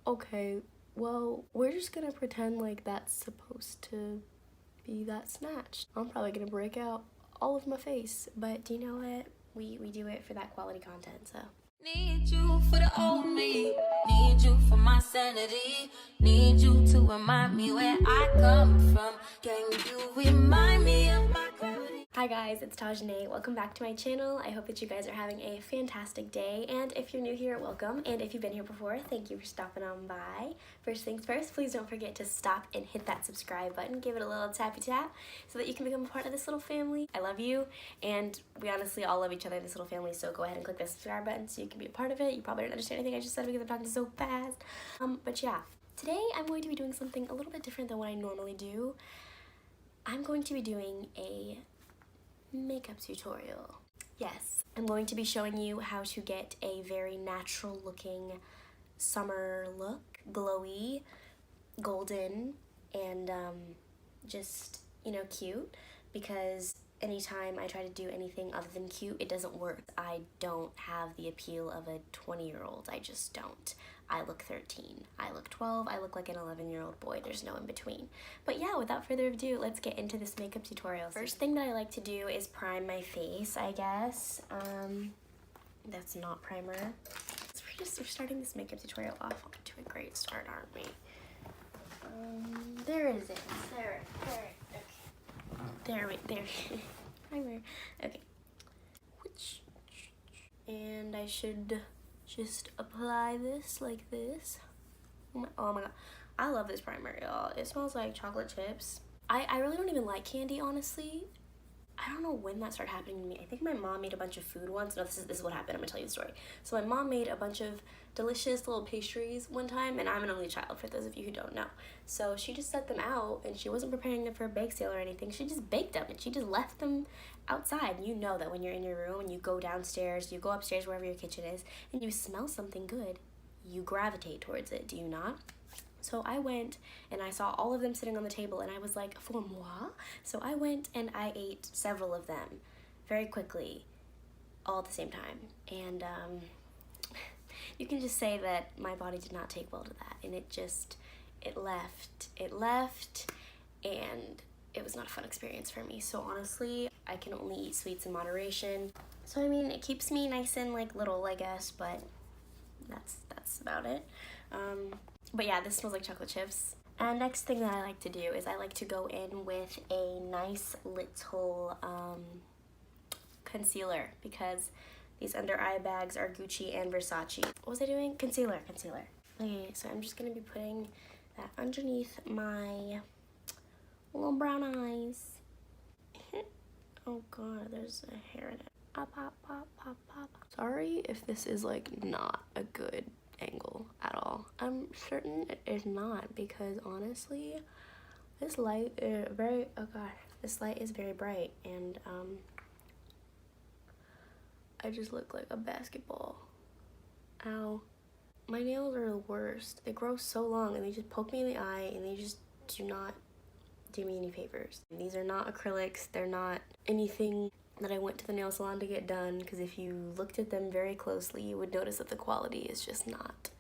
Okay, well, we're just gonna pretend like that's supposed to be that snatched. I'm probably gonna break out all of my face, but do you know what? We do it for that quality content, so. Need you for the old me, need you for my sanity, need you to remind me where I come from. Can you remind me of my gravity? Hi guys, it's Tajane. Welcome back to my channel. I hope that you guys are having a fantastic day, and if you're new here, welcome, and if you've been here before, thank you for stopping on by. First things first, please don't forget to stop and hit that subscribe button, give it a little tappy tap so that you can become a part of this little family. I love you, and we honestly all love each other in this little family, so go ahead and click the subscribe button so you can be a part of it. You probably don't understand anything I just said because I'm talking so fast, but yeah. Today I'm going to be doing something a little bit different than what I normally do. I'm going to be doing a makeup tutorial. Yes, I'm going to be showing you how to get a very natural looking summer look, glowy, golden, and just, you know, cute, because anytime I try to do anything other than cute, it doesn't work. I don't have the appeal of a 20-year-old. I just don't. I look 13. I look 12. I look like an 11-year-old boy. There's no in between. But yeah, without further ado, let's get into this makeup tutorial. First thing that I like to do is prime my face, I guess. That's not primer. So we're starting this makeup tutorial off to a great start, aren't we? There is it. There. Okay. There. Primer. Okay. And I should just apply this like this. Oh my god. I love this primer, y'all. It smells like chocolate chips. I really don't even like candy, honestly. I don't know when that started happening to me. I think my mom made a bunch of food once. No, this is what happened. I'm gonna tell you the story. So my mom made a bunch of delicious little pastries one time, and I'm an only child, for those of you who don't know. So she just set them out, and she wasn't preparing them for a bake sale or anything. She just baked them, and she just left them outside. You know that when you're in your room and you go downstairs, you go upstairs, wherever your kitchen is, and you smell something good, you gravitate towards it, do you not? So I went and I saw all of them sitting on the table, and I was like, for moi? So I went and I ate several of them very quickly, all at the same time. And you can just say that my body did not take well to that, and it left, and it was not a fun experience for me. So honestly, I can only eat sweets in moderation. So I mean, it keeps me nice and like little, I guess, but that's about it. But yeah, this smells like chocolate chips. And next thing that I like to do is I like to go in with a nice little concealer, because these under eye bags are Gucci and Versace. What was I doing? Concealer. Okay, so I'm just gonna be putting that underneath my little brown eyes. Oh god, there's a hair in it. Pop. Sorry if this is like not a good angle at all. I'm certain it is not, because honestly, this light is this light is very bright, and I just look like a basketball. Ow. My nails are the worst. They grow so long and they just poke me in the eye, and they just do not do me any favors. These are not acrylics. They're not anything that I went to the nail salon to get done, because if you looked at them very closely, you would notice that the quality is just not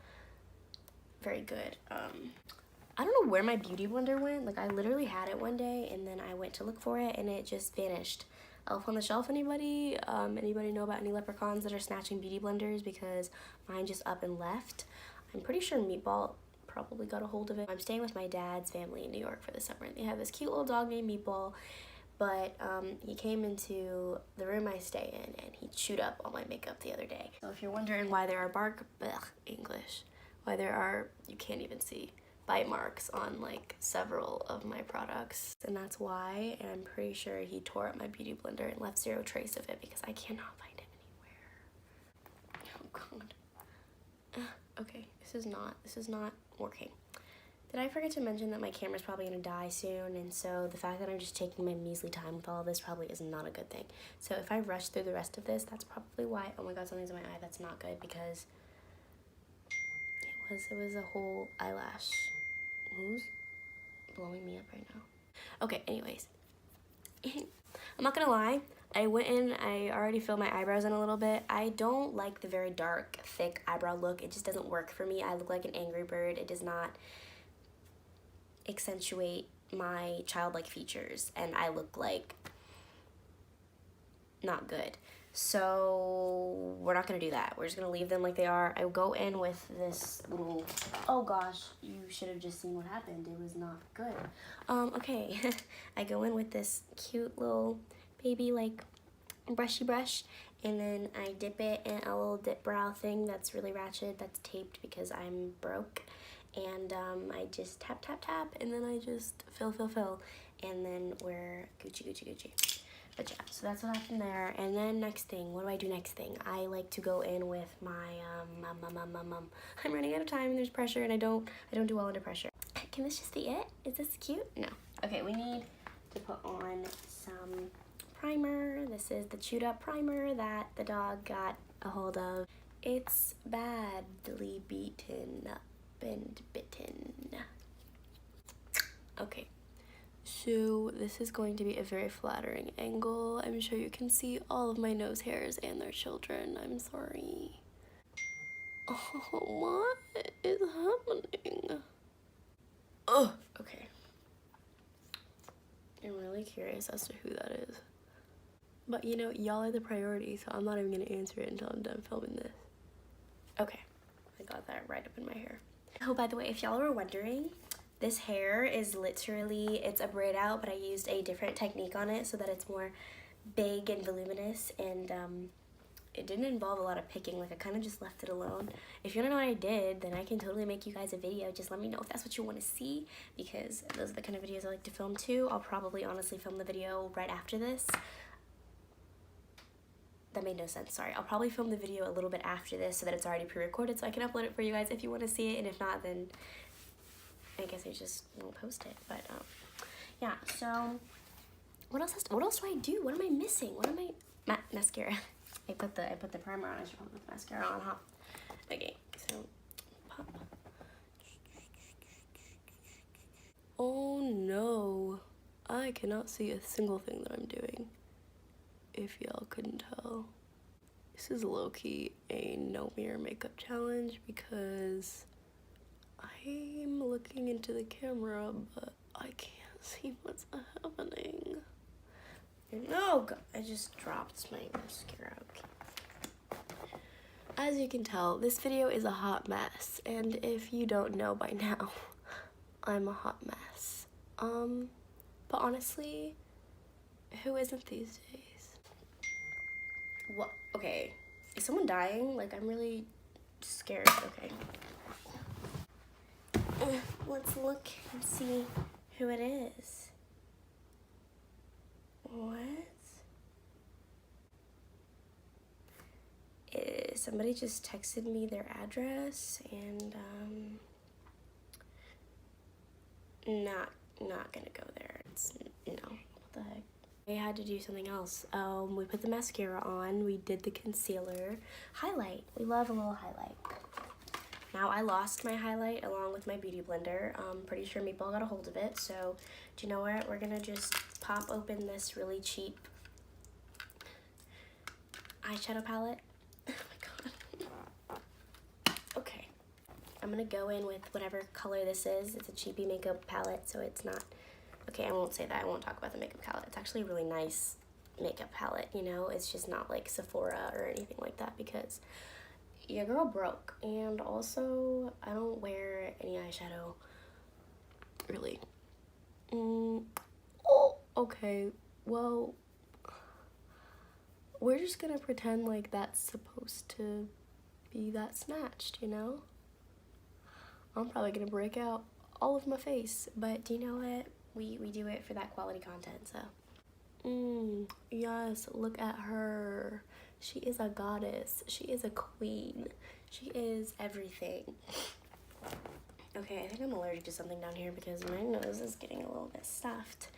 very good. I don't know where my beauty blender went. Like, I literally had it one day, and then I went to look for it, and it just vanished. Elf on the Shelf, anybody? Anybody know about any leprechauns that are snatching beauty blenders? Because mine just up and left. I'm pretty sure Meatball probably got a hold of it. I'm staying with my dad's family in New York for the summer. They have this cute little dog named Meatball, but he came into the room I stay in, and he chewed up all my makeup the other day. So if you're wondering why there are why there are, you can't even see, bite marks on like several of my products, and that's why. And I'm pretty sure he tore up my beauty blender and left zero trace of it, because I cannot find it anywhere. Oh god. Okay, this is not working. Did I forget to mention that my camera's probably gonna die soon, and so the fact that I'm just taking my measly time with all of this probably is not a good thing. So if I rush through the rest of this, that's probably why. Oh my god, something's in my eye. That's not good, because it was a whole eyelash. Who's blowing me up right now? Okay, anyways. I'm not gonna lie, I went in, I already filled my eyebrows in a little bit. I don't like the very dark, thick eyebrow look. It just doesn't work for me. I look like an angry bird. It does not accentuate my childlike features, and I look like not good. So we're not gonna do that. We're just gonna leave them like they are. I go in with this little, oh gosh, you should have just seen what happened. It was not good. Okay, I go in with this cute little baby like brushy brush, and then I dip it in a little dip brow thing that's really ratchet, that's taped because I'm broke. And I just tap, tap, tap, and then I just fill, and then we're Gucci. But yeah, so that's what happened there. And then next thing, what do I do next thing? I like to go in with my, I'm running out of time and there's pressure, and I don't do well under pressure. Can this just be it? Is this cute? No. Okay, we need to put on some primer. This is the chewed up primer that the dog got a hold of. It's badly beaten up and bitten. Okay. So this is going to be a very flattering angle. I'm sure you can see all of my nose hairs and their children. I'm sorry. Oh, what is happening? Oh, okay. I'm really curious as to who that is. But you know, y'all are the priority, so I'm not even gonna answer it until I'm done filming this. Okay, I got that right up in my hair. Oh, by the way, if y'all were wondering, this hair is literally, it's a braid out, but I used a different technique on it so that it's more big and voluminous, and it didn't involve a lot of picking. Like, I kind of just left it alone. If you don't know what I did, then I can totally make you guys a video. Just let me know if that's what you want to see, because those are the kind of videos I like to film too. I'll probably honestly film the video right after this. That made no sense, sorry. I'll probably film the video a little bit after this so that it's already pre-recorded so I can upload it for you guys if you want to see it, and if not, then I guess I just won't post it. But yeah, so what else do I do? What am I missing? What am I mascara. I put the primer on. I should probably put the mascara on, huh? Okay, so pop. Oh no, I cannot see a single thing that I'm doing, if y'all couldn't tell. This is low-key a no mirror makeup challenge because I'm looking into the camera, but I can't see what's happening. No, God, I just dropped my mascara. Okay. As you can tell, this video is a hot mess, and if you don't know by now, I'm a hot mess. But honestly, who isn't these days? What? Okay, is someone dying? Like, I'm really scared. Okay. Let's look and see who it is. What? Somebody just texted me their address, and not gonna go there. It's no. What the heck? I had to do something else. We put the mascara on, we did the concealer. Highlight. We love a little highlight. Now, I lost my highlight along with my beauty blender. I'm pretty sure Meatball got a hold of it. So, do you know what? We're gonna just pop open this really cheap eyeshadow palette. Oh my god. Okay. I'm gonna go in with whatever color this is. It's a cheapy makeup palette, so it's not... Okay, I won't say that. I won't talk about the makeup palette. It's actually a really nice makeup palette, you know? It's just not like Sephora or anything like that because your girl broke. And also, I don't wear any eyeshadow, really. Oh, okay. Well, we're just gonna pretend like that's supposed to be that snatched, you know? I'm probably gonna break out all of my face, but do you know what? We do it for that quality content, so. Yes, look at her. She is a goddess. She is a queen. She is everything. Okay, I think I'm allergic to something down here because my nose is getting a little bit stuffed.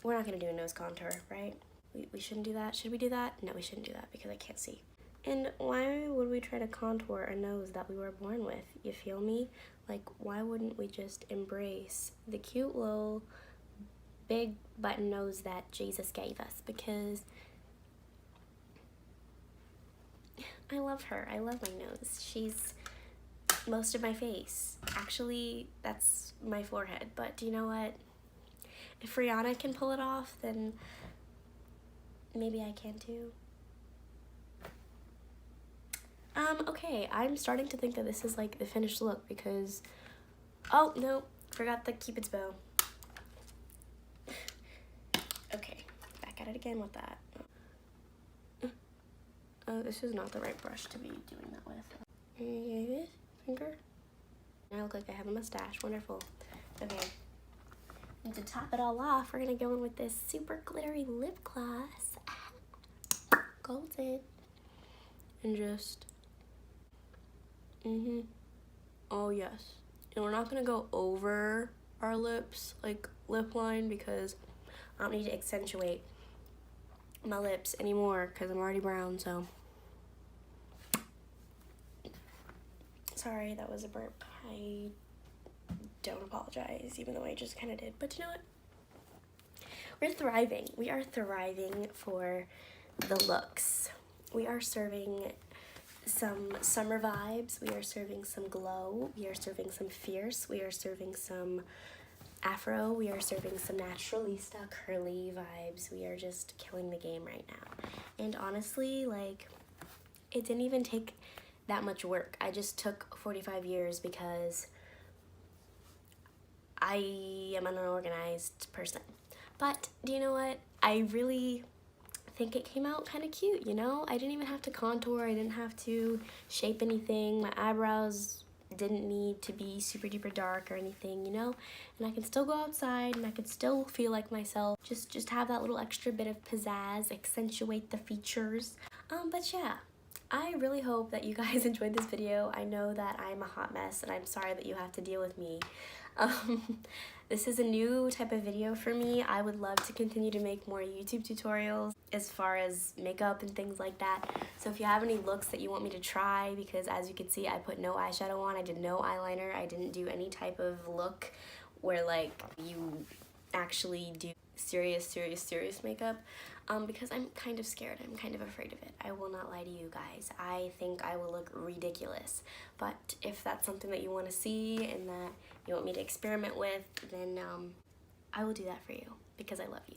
We're not gonna do a nose contour, right? We shouldn't do that. Should we do that? No, we shouldn't do that because I can't see. And why would we try to contour a nose that we were born with? You feel me? Like, why wouldn't we just embrace the cute little big button nose that Jesus gave us, because I love her. I love my nose. She's most of my face. Actually, that's my forehead. But do you know what? If Rihanna can pull it off, then maybe I can too. Okay, I'm starting to think that this is like the finished look because, oh no, forgot the Cupid's bow. Okay, back at it again with that. Oh, this is not the right brush to be doing that with. Finger. I look like I have a mustache. Wonderful. Okay. And to top it all off, we're gonna go in with this super glittery lip gloss. Golden. And just. Oh, yes. And we're not gonna go over our lips, like lip line, because I don't need to accentuate my lips anymore because I'm already brown, so. Sorry, that was a burp. I don't apologize, even though I just kind of did. But you know what? We're thriving. We are thriving for the looks. We are serving some summer vibes. We are serving some glow. We are serving some fierce. We are serving some afro. We are serving some naturalista curly vibes. We are just killing the game right now. And honestly, like, it didn't even take that much work. I just took 45 years because I am an unorganized person. But do you know what? I really think it came out kind of cute, you know? I didn't even have to contour. I didn't have to shape anything. My eyebrows didn't need to be super duper dark or anything, you know? And I can still go outside and I can still feel like myself. Just have that little extra bit of pizzazz, accentuate the features. But yeah, I really hope that you guys enjoyed this video. I know that I'm a hot mess and I'm sorry that you have to deal with me. This is a new type of video for me. I would love to continue to make more YouTube tutorials as far as makeup and things like that. So if you have any looks that you want me to try, because as you can see, I put no eyeshadow on, I did no eyeliner, I didn't do any type of look where like you actually do serious makeup, because I'm kind of scared. I'm kind of afraid of it. I will not lie to you guys. I think I will look ridiculous. But if that's something that you want to see and that you want me to experiment with, then I will do that for you because I love you.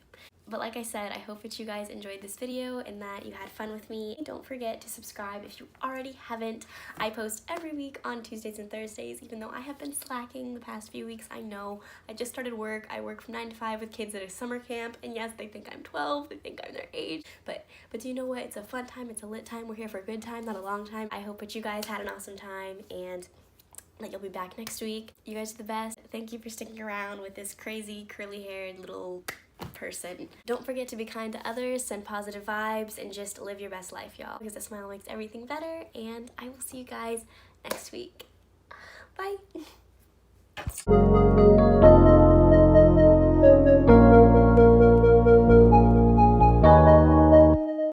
But like I said, I hope that you guys enjoyed this video and that you had fun with me. Don't forget to subscribe if you already haven't. I post every week on Tuesdays and Thursdays, even though I have been slacking the past few weeks. I know. I just started work. I work from 9 to 5 with kids at a summer camp, and yes, they think I'm 12. They think I'm their age. But do you know what? It's a fun time. It's a lit time. We're here for a good time, not a long time. I hope that you guys had an awesome time, and that you'll be back next week. You guys are the best. Thank you for sticking around with this crazy, curly-haired little person. Don't forget to be kind to others, send positive vibes, and just live your best life, y'all, because a smile makes everything better. And I will see you guys next week. Bye.